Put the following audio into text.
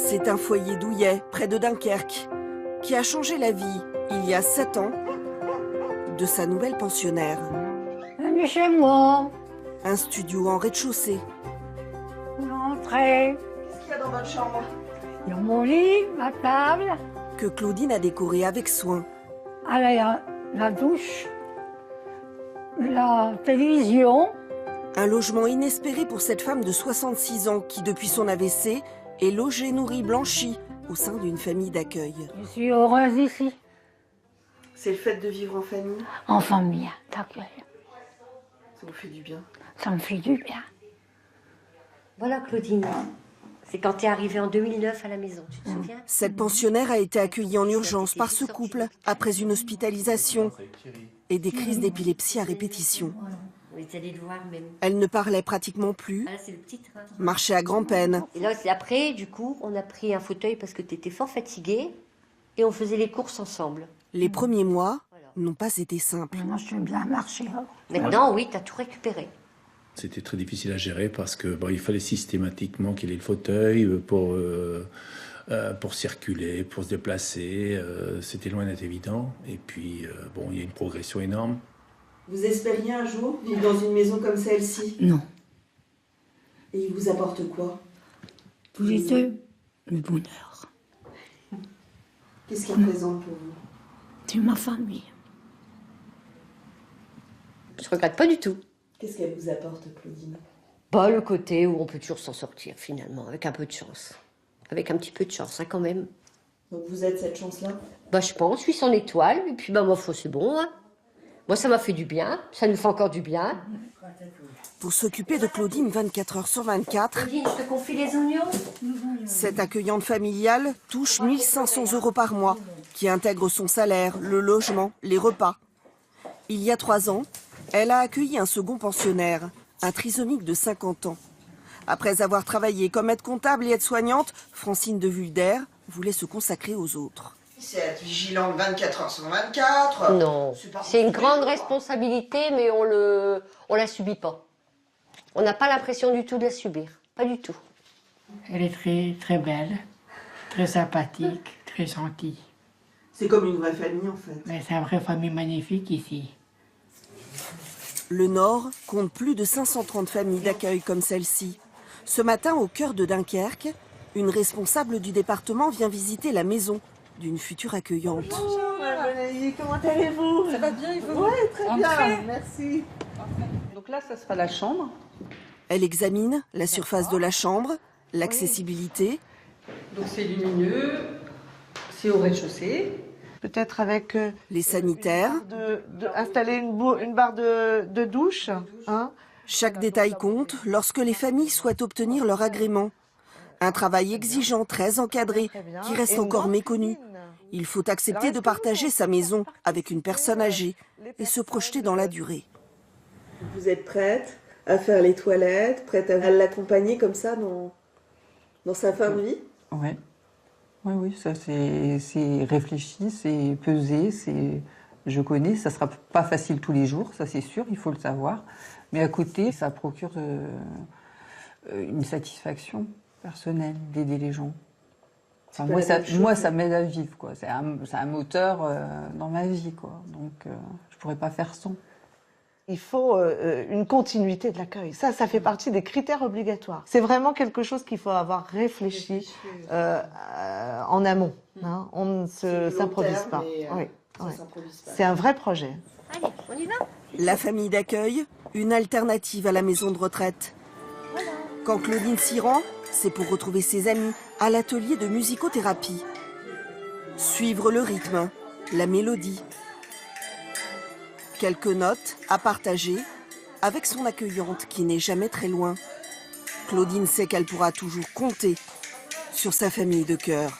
C'est un foyer douillet, près de Dunkerque, qui a changé la vie, il y a 7 ans, de sa nouvelle pensionnaire. Venez chez moi. Un studio en rez-de-chaussée. Entrez. Qu'est-ce qu'il y a dans votre chambre? Il y a mon lit, ma table. Que Claudine a décoré avec soin. Allez, la douche. La télévision. Un logement inespéré pour cette femme de 66 ans qui, depuis son AVC, est logée, nourrie, blanchie au sein d'une famille d'accueil. Je suis heureuse ici. C'est le fait de vivre en famille? En famille d'accueil. Ça vous fait du bien? Ça me fait du bien. Voilà Claudine, c'est quand tu es arrivée en 2009 à la maison, tu te souviens? Cette pensionnaire a été accueillie en urgence par ce couple après une hospitalisation et des crises d'épilepsie à répétition. On est allé le voir même. Elle ne parlait pratiquement plus, Ah, c'est le petit train. marchait à grand-peine. Et là, c'est après, du coup, on a pris un fauteuil parce que tu étais fort fatiguée et on faisait les courses ensemble. Les premiers mois n'ont pas été simples. Maintenant, je suis bien marcher. Maintenant, oui, tu as tout récupéré. C'était très difficile à gérer parce que il fallait systématiquement qu'il ait le fauteuil pour circuler, pour se déplacer. C'était loin d'être évident. Et puis, il y a une progression énorme. Vous espériez un jour vivre dans une maison comme celle-ci? Non. Et il vous apporte quoi? Tous les deux, le bonheur. Qu'est-ce qu'il représente pour vous? C'est ma famille. Je regrette pas du tout. Qu'est-ce qu'elle vous apporte, Claudine? Pas le côté où on peut toujours s'en sortir, finalement, avec un peu de chance. Avec un petit peu de chance, hein, quand même. Donc vous êtes cette chance-là? Je pense, je suis son étoile, et puis, ma foi, c'est bon, hein. Moi, ça m'a fait du bien, ça nous fait encore du bien. Pour s'occuper de Claudine 24 heures sur 24, Claudine, je te confie les oignons? cette accueillante familiale touche 1 500 € par mois, qui intègre son salaire, le logement, les repas. Il y a 3 ans, elle a accueilli un second pensionnaire, un trisomique de 50 ans. Après avoir travaillé comme aide-comptable et aide-soignante, Francine de Vulder voulait se consacrer aux autres. C'est être vigilante 24 heures sur 24. Non, c'est une grande responsabilité, mais on la subit pas. On n'a pas l'impression du tout de la subir, pas du tout. Elle est très, très belle, très sympathique, très gentille. C'est comme une vraie famille en fait. Mais c'est une vraie famille magnifique ici. Le Nord compte plus de 530 familles d'accueil comme celle-ci. Ce matin, au cœur de Dunkerque, une responsable du département vient visiter la maison d'une future accueillante. Bonjour, comment allez-vous? Ça va bien, et vous? Oui, très bien, merci. Donc là, ça sera la chambre. Elle examine la surface de la chambre, l'accessibilité. Donc c'est lumineux, c'est au rez-de-chaussée. Peut-être avec Les sanitaires. installer une barre de douche. Hein. Chaque détail compte lorsque les familles souhaitent obtenir leur agrément. Un travail exigeant, très encadré, qui reste encore méconnu. Il faut accepter de partager sa maison avec une personne âgée et se projeter dans la durée. Vous êtes prête à faire les toilettes, prête à l'accompagner comme ça dans sa fin de vie? Ouais. Oui, ça c'est réfléchi, c'est pesé, je connais, ça sera pas facile tous les jours, ça c'est sûr, il faut le savoir. Mais à côté, ça procure une satisfaction personnelle d'aider les gens. Enfin, moi, ça m'aide à vivre, quoi. C'est un moteur dans ma vie, quoi. Donc, je pourrais pas faire sans. Il faut une continuité de l'accueil. Ça fait partie des critères obligatoires. C'est vraiment quelque chose qu'il faut avoir réfléchi en amont. Hein. On ne s'improvise pas. C'est un vrai projet. Allez, on y va? La famille d'accueil, une alternative à la maison de retraite. Quand Claudine s'y rend, c'est pour retrouver ses amis à l'atelier de musicothérapie. Suivre le rythme, la mélodie. Quelques notes à partager avec son accueillante qui n'est jamais très loin. Claudine sait qu'elle pourra toujours compter sur sa famille de cœur.